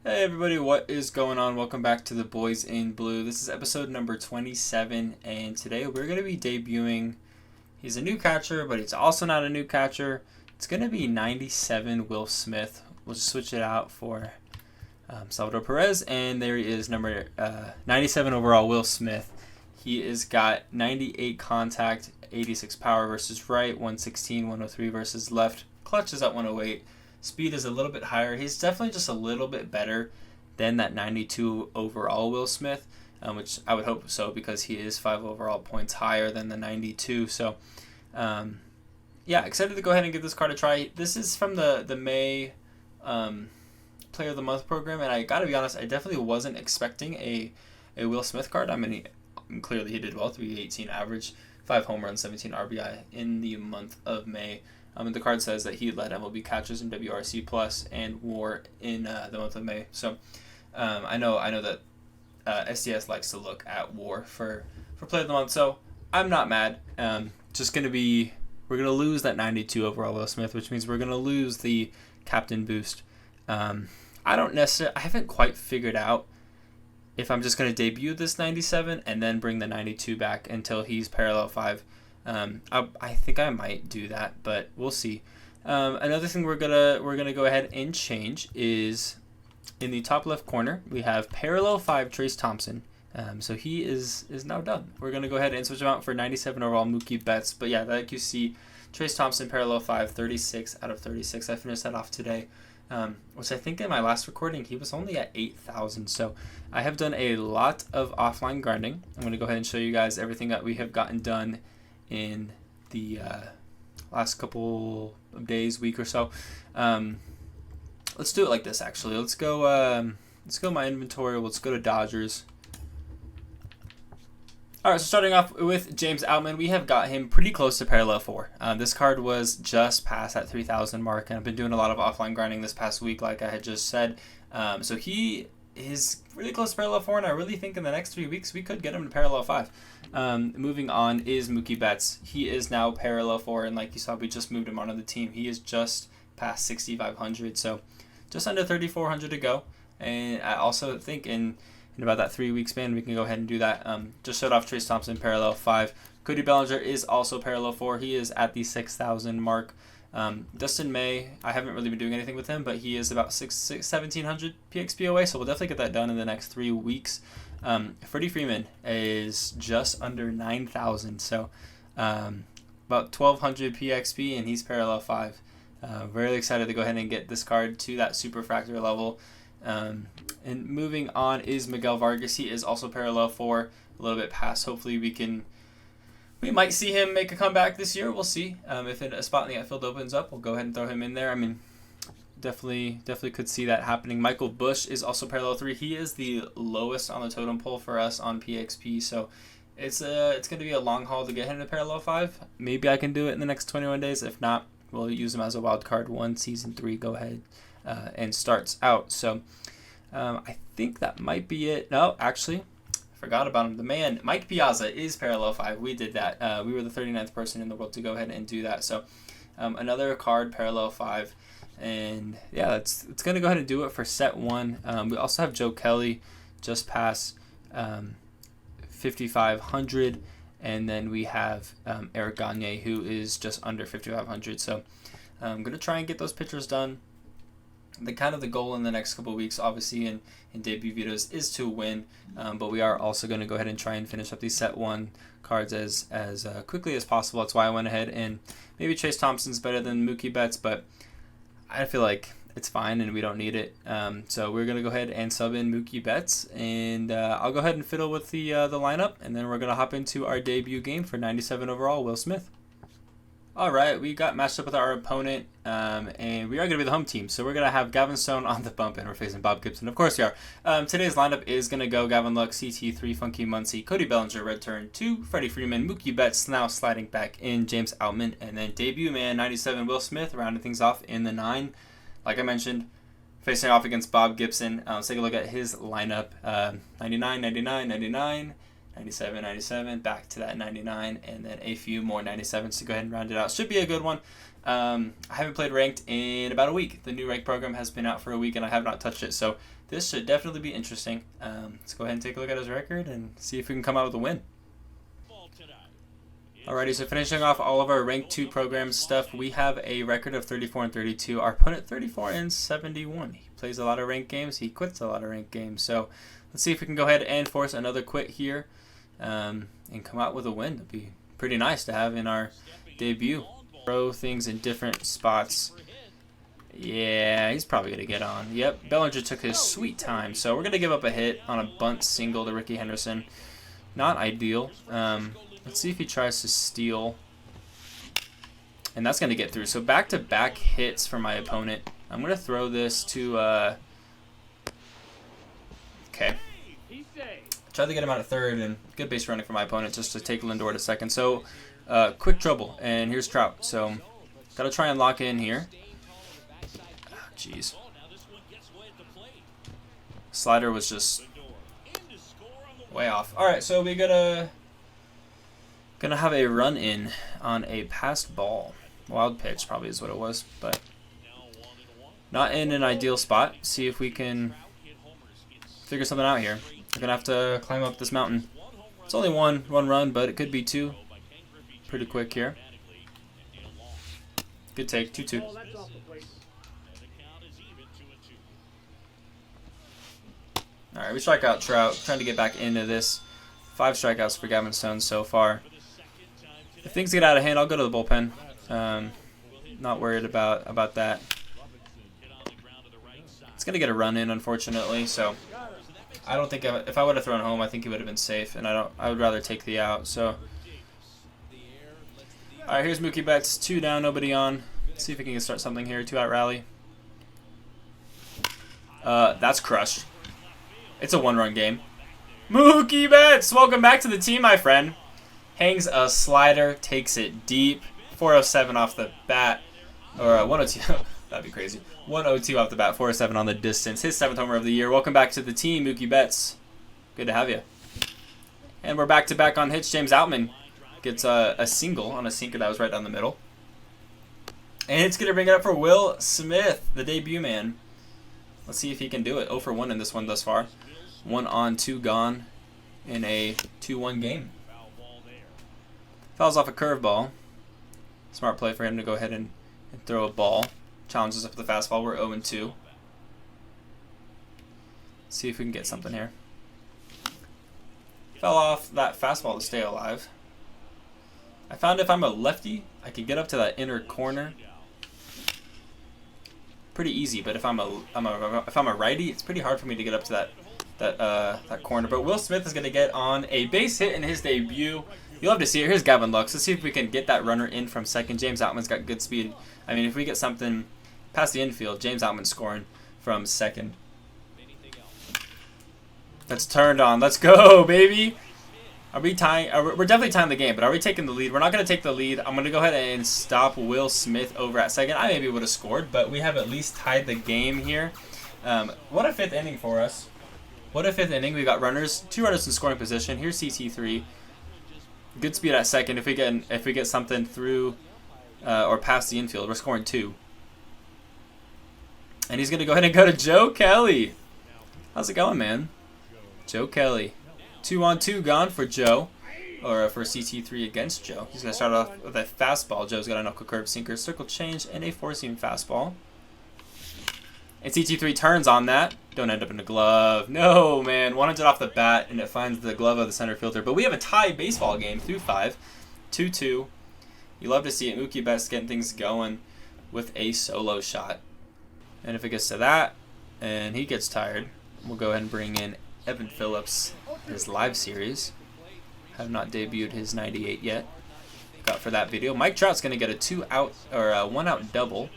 Hey everybody, what is going on? Welcome back to the Boys in Blue. This is episode number 27, and today we're going to be debuting. He's a new catcher, but he's also not a new catcher. It's going to be 97 Will Smith. We'll just switch it out for Salvador Perez, and there he is, number 97 overall, Will Smith. He has got 98 contact, 86 power versus right, 116, 103 versus left. Clutch is at 108. Speed is a little bit higher. He's definitely just a little bit better than that 92 overall Will Smith, which I would hope so because he is 5 overall points higher than the 92. So, excited to go ahead and give this card a try. This is from the May Player of the Month program, and I got to be honest, I definitely wasn't expecting a Will Smith card. I mean, clearly he did well, 318 average, 5 home runs, 17 RBI in the month of May. And the card says that he led MLB catchers in WRC plus and WAR in the month of May. So I know that SDS likes to look at WAR for Player of the Month. So I'm not mad. We're gonna lose that 92 overall Will Smith, which means we're gonna lose the captain boost. I haven't quite figured out if I'm just gonna debut this 97 and then bring the 92 back until he's parallel 5. I think I might do that, but we'll see. Another thing we're gonna go ahead and change is in the top left corner we have parallel 5 Trace Thompson. So he is now done. We're gonna go ahead and switch him out for 97 overall Mookie Betts. But yeah, like you see, Trace Thompson parallel 5, 36 out of 36. I finished that off today, which I think in my last recording he was only at 8,000. So I have done a lot of offline grinding. I'm gonna go ahead and show you guys everything that we have gotten done in the last couple of days, week or so. Let's do it like this. Actually, let's go my inventory. Let's go to Dodgers. All right, so starting off with James Outman, we have got him pretty close to parallel 4. This card was just past that 3,000 mark, and I've been doing a lot of offline grinding this past week, like I had just said. So he is really close to parallel 4, and I really think in the next 3 weeks we could get him to parallel 5. Moving on is Mookie Betts. He is now parallel 4, and like you saw, we just moved him onto the team. He is just past 6,500, so just under 3,400 to go. And I also think in about that 3 week span we can go ahead and do that. Just showed off Trace Thompson parallel 5. Cody Bellinger is also parallel 4. He is at the 6,000 mark. Dustin May, I haven't really been doing anything with him, but he is about 1,700 PXP away, so we'll definitely get that done in the next 3 weeks. Freddie Freeman is just under 9,000, so about 1,200 PXP, and he's parallel 5. Really excited to go ahead and get this card to that superfractor level. And moving on is Miguel Vargas. He is also parallel 4, a little bit past. Hopefully we might see him make a comeback this year. We'll see. If a spot in the outfield opens up, we'll go ahead and throw him in there. I mean, definitely could see that happening. Michael Busch is also parallel 3. He is the lowest on the totem pole for us on PXP, so it's going to be a long haul to get him to parallel 5. Maybe I can do it in the next 21 days. If not, we'll use him as a wild card when Season 3 go ahead and starts out. So I think that might be it. No, actually, forgot about him. The man, Mike Piazza, is parallel 5. We did that. We were the 39th person in the world to go ahead and do that. So another card, parallel 5. And yeah, it's going to go ahead and do it for set 1. We also have Joe Kelly just past 5,500. And then we have Eric Gagne, who is just under 5,500. So I'm going to try and get those pitchers done. The goal in the next couple of weeks, obviously, in debut videos is to win, but we are also going to go ahead and try and finish up these set 1 cards as quickly as possible. That's why I went ahead and maybe Chase Thompson's better than Mookie Betts, but I feel like it's fine and we don't need it. So we're going to go ahead and sub in Mookie Betts, and I'll go ahead and fiddle with the lineup, and then we're going to hop into our debut game for 97 overall, Will Smith. All right, we got matched up with our opponent, and we are going to be the home team. So we're going to have Gavin Stone on the bump, and we're facing Bob Gibson. Of course we are. Today's lineup is going to go Gavin Lux, CT3, Funky Muncie, Cody Bellinger, Red Turn 2, Freddie Freeman, Mookie Betts now sliding back in, James Outman, and then debut man 97 Will Smith rounding things off in the 9. Like I mentioned, facing off against Bob Gibson. Let's take a look at his lineup. 99, 99, 99. 97, 97, back to that 99, and then a few more 97s to go ahead and round it out. Should be a good one. I haven't played ranked in about a week. The new rank program has been out for a week, and I have not touched it, so this should definitely be interesting. Let's go ahead and take a look at his record and see if we can come out with a win. Alrighty, so finishing off all of our Rank 2 program stuff, we have a record of 34-32. Our opponent 34-71. He plays a lot of ranked games. He quits a lot of ranked games. So let's see if we can go ahead and force another quit here and come out with a win. It'd be pretty nice to have in our debut. Throw things in different spots. Yeah, he's probably going to get on. Yep, Bellinger took his sweet time. So we're going to give up a hit on a bunt single to Ricky Henderson. Not ideal. Let's see if he tries to steal. And that's going to get through. So back-to-back hits for my opponent. I'm going to throw this to... Okay. Tried to get him out of third, and good base running for my opponent just to take Lindor to second. So, quick trouble. And here's Trout. So, got to try and lock in here. Jeez. Slider was just way off. All right, so we gonna have a run in on a passed ball. Wild pitch probably is what it was, but not in an ideal spot. See if we can figure something out here. We're gonna have to climb up this mountain. It's only one run, but it could be two. Pretty quick here. Good take, 2-2. All right, we strike out Trout. Trying to get back into this. 5 strikeouts for Gavin Stone so far. If things get out of hand, I'll go to the bullpen. Not worried about that. It's going to get a run in, unfortunately. So I don't think if I would have thrown home, I think he would have been safe. And I would rather take the out. So all right, here's Mookie Betts. 2 down, nobody on. Let's see if we can start something here. 2-out rally. That's crushed. It's a 1-run game. Mookie Betts, welcome back to the team, my friend. Hangs a slider, takes it deep. 407 off the bat. Or 102. That'd be crazy. 102 off the bat, 407 on the distance. His 7th homer of the year. Welcome back to the team, Mookie Betts. Good to have you. And we're back-to-back on hits. James Outman gets a single on a sinker that was right down the middle. And it's going to bring it up for Will Smith, the debut man. Let's see if he can do it. 0 for 1 in this one thus far. 1 on, 2 gone in a 2-1 game. Fouls off a curveball. Smart play for him to go ahead and throw a ball. Challenges up with the fastball. We're 0-2. See if we can get something here. Fell off that fastball to stay alive. I found if I'm a lefty, I can get up to that inner corner. Pretty easy, but if I'm a righty, it's pretty hard for me to get up to that corner. But Will Smith is going to get on a base hit in his debut. You'll have to see it. Here's Gavin Lux. Let's see if we can get that runner in from second. James Outman's got good speed. I mean, if we get something past the infield, James Outman's scoring from second. That's turned on. Let's go, baby. Are we tying? We're definitely tying the game, but are we taking the lead? We're not going to take the lead. I'm going to go ahead and stop Will Smith over at second. I maybe would have scored, but we have at least tied the game here. What a 5th inning for us. What a 5th inning. We got runners, 2 runners in scoring position. Here's CT3. Good speed at second. If we get something through or past the infield, we're scoring 2. And he's going to go ahead and go to Joe Kelly. How's it going, man? Joe Kelly. 2 on, 2 gone for Joe, or for CT3 against Joe. He's going to start off with a fastball. Joe's got a knuckle curve, sinker, circle change, and a 4-seam fastball. And CT3 turns on that. Don't end up in the glove. No, man. 100 off the bat, and it finds the glove of the center fielder. But we have a tie baseball game through 5. 2-2. You love to see it. Mookie Betts getting things going with a solo shot. And if it gets to that, and he gets tired, we'll go ahead and bring in Evan Phillips, his live series. Have not debuted his 98 yet. Got for that video. Mike Trout's going to get a 2-out or a 1-out double.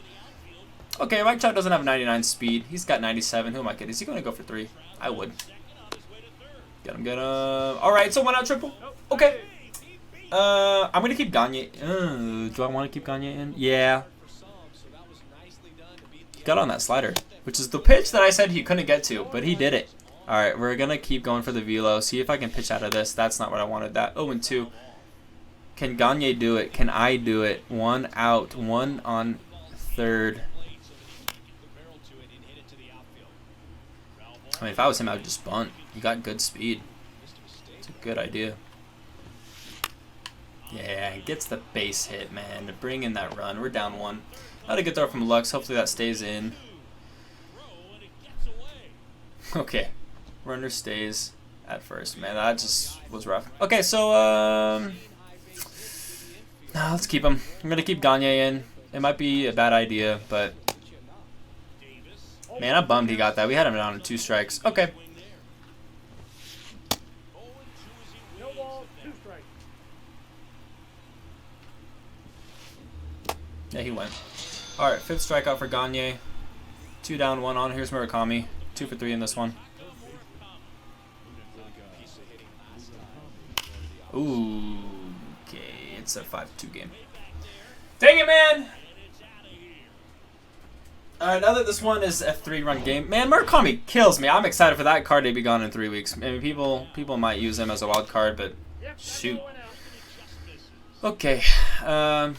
Okay, Mike Trout doesn't have 99 speed. He's got 97. Who am I kidding? Is he going to go for 3? I would. Get him, get him. All right, so 1-out triple. Okay. I'm going to keep Gagne. Do I want to keep Gagne in? Yeah. Got on that slider, which is the pitch that I said he couldn't get to, but he did it. All right, we're going to keep going for the velo. See if I can pitch out of this. That's not what I wanted. That 0-2. Can Gagne do it? Can I do it? 1 out. 1 on third. I mean, if I was him, I would just bunt. You got good speed. It's a good idea. Yeah, gets the base hit, man, to bring in that run. We're down 1. Not a good throw from Lux. Hopefully that stays in. Okay. Runner stays at first. Man, that just was rough. Okay, so, let's keep him. I'm going to keep Gagne in. It might be a bad idea, but... Man, I'm bummed he got that. We had him down to 2 strikes. Okay. Yeah, he went. Alright, 5th strikeout for Gagne. 2 down, 1 on. Here's Murakami. 2 for 3 in this one. Ooh, okay. It's a 5-2 game. Dang it, man! Alright, now that this one is a 3-run game, man, Murakami kills me. I'm excited for that card to be gone in 3 weeks. I mean, people might use him as a wild card, but shoot. Okay. Now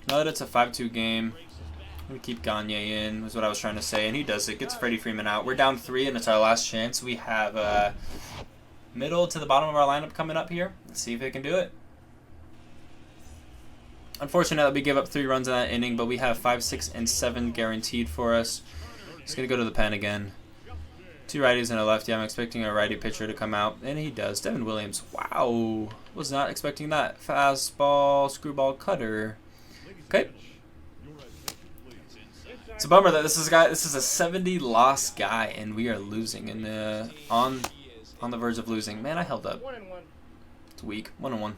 that it's a 5-2 game, I'm going to keep Gagne in, was what I was trying to say, and he does it. Gets Freddie Freeman out. We're down 3, and it's our last chance. We have middle to the bottom of our lineup coming up here. Let's see if they can do it. Unfortunate that we gave up 3 runs in that inning, but we have 5, 6, and 7 guaranteed for us. Just going to go to the pen again. 2 righties and a lefty. I'm expecting a righty pitcher to come out, and he does. Devin Williams. Wow. Was not expecting that. Fastball, screwball, cutter. Okay. It's a bummer that this is a 70-loss guy, and we are losing, and on the verge of losing. Man, I held up. It's weak. 1-1.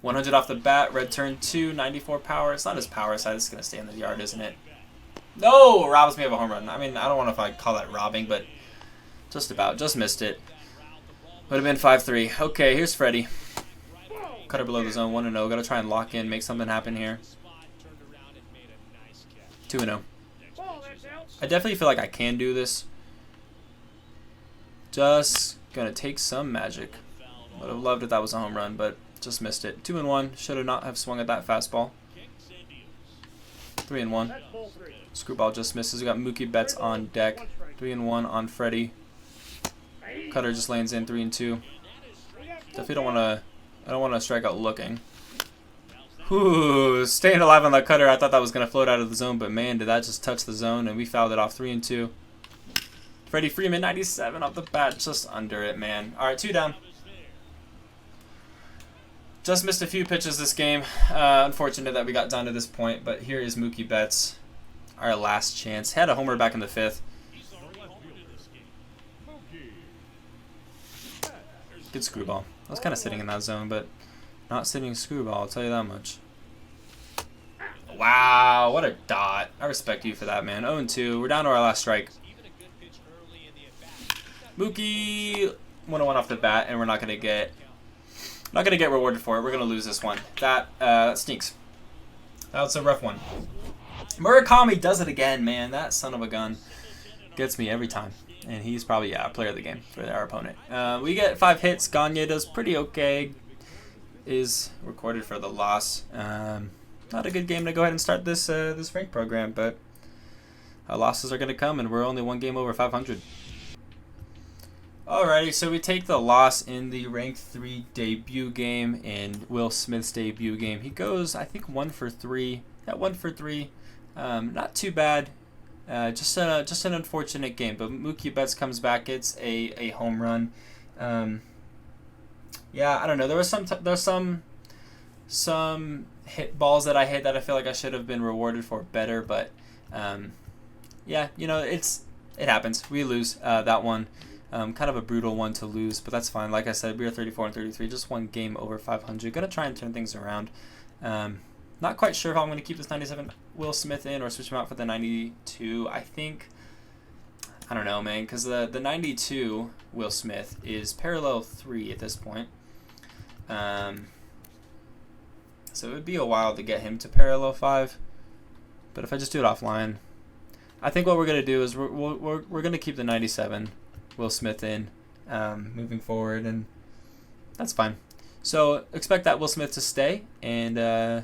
100 off the bat. Red turn 2. 94 power. It's not his power side. It's gonna stay in the yard, isn't it? No, robs me of a home run. I mean, I don't know if I call that robbing, but just about. Just missed it. Would have been 5-3. Okay, here's Freddie. Cutter below the zone, 1-0. Got to try and lock in, make something happen here. 2-0. I definitely feel like I can do this. Just gonna take some magic. Would have loved if that was a home run, but just missed it. 2-1. Should have not have swung at that fastball. 3-1. Screwball just misses. We got Mookie Betts on deck. 3-1 on Freddie. Cutter just lands in. 3-2. Definitely don't want to. I don't want to strike out looking. Ooh, staying alive on that cutter. I thought that was going to float out of the zone, but man, did that just touch the zone, and we fouled it off. 3-2. Freddie Freeman, 97 off the bat, just under it, man. All right, 2 down. Just missed a few pitches this game. Unfortunate that we got down to this point, but here is Mookie Betts, our last chance. Had a homer back in the 5th. Good screwball. I was kind of sitting in that zone, but not sitting screwball, I'll tell you that much. Wow, what a dot. I respect you for that, man. 0-2. We're down to our last strike. Mookie, 1-1 off the bat, and we're not gonna get rewarded for it. We're gonna lose this one. That stinks. That was a rough one. Murakami does it again, man. That son of a gun gets me every time. And he's probably, player of the game for our opponent. We get 5 hits. Gagne does pretty okay. Is recorded for the loss. Not a good game to go ahead and start this this rank program, but losses are going to come, and we're only 1 game over 500. Alrighty, so we take the loss in the rank 3 debut game and Will Smith's debut game. He goes, I think, 1 for 3. Yeah, 1 for 3. Not too bad. Just an unfortunate game, but Mookie Betts comes back, gets a home run. Yeah, I don't know. There was some hit balls that I hit that I feel like I should have been rewarded for better, but yeah, you know, it happens. We lose that one. Kind of a brutal one to lose, but that's fine. Like I said, we are 34 and 33, just 1 game over 500. Gonna try and turn things around. Not quite sure how I'm going to keep this 97 Will Smith in or switch him out for the 92. I don't know, man, because the 92 Will Smith is parallel 3 at this point. So it would be a while to get him to parallel 5. But if I just do it offline, I think what we're going to do is we're going to keep the 97 Will Smith in moving forward, and that's fine. So expect that Will Smith to stay, and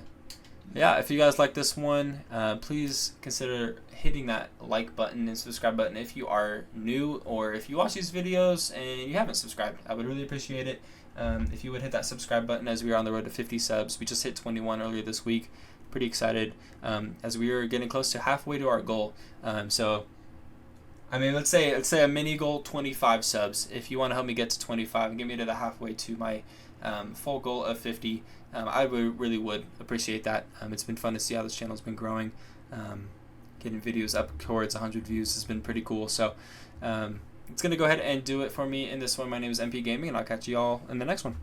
yeah, if you guys like this one, please consider hitting that like button and subscribe button if you are new, or if you watch these videos and you haven't subscribed. I would really appreciate it if you would hit that subscribe button, as we are on the road to 50 subs. We just hit 21 earlier this week. Pretty excited as we are getting close to halfway to our goal. So I mean, let's say a mini goal, 25 subs. If you want to help me get to 25 and get me to the halfway to my full goal of 50, I really would appreciate that. It's been fun to see how this channel's been growing. Getting videos up towards 100 views has been pretty cool. So it's going to go ahead and do it for me in this one. My name is MP Gaming, and I'll catch you all in the next one.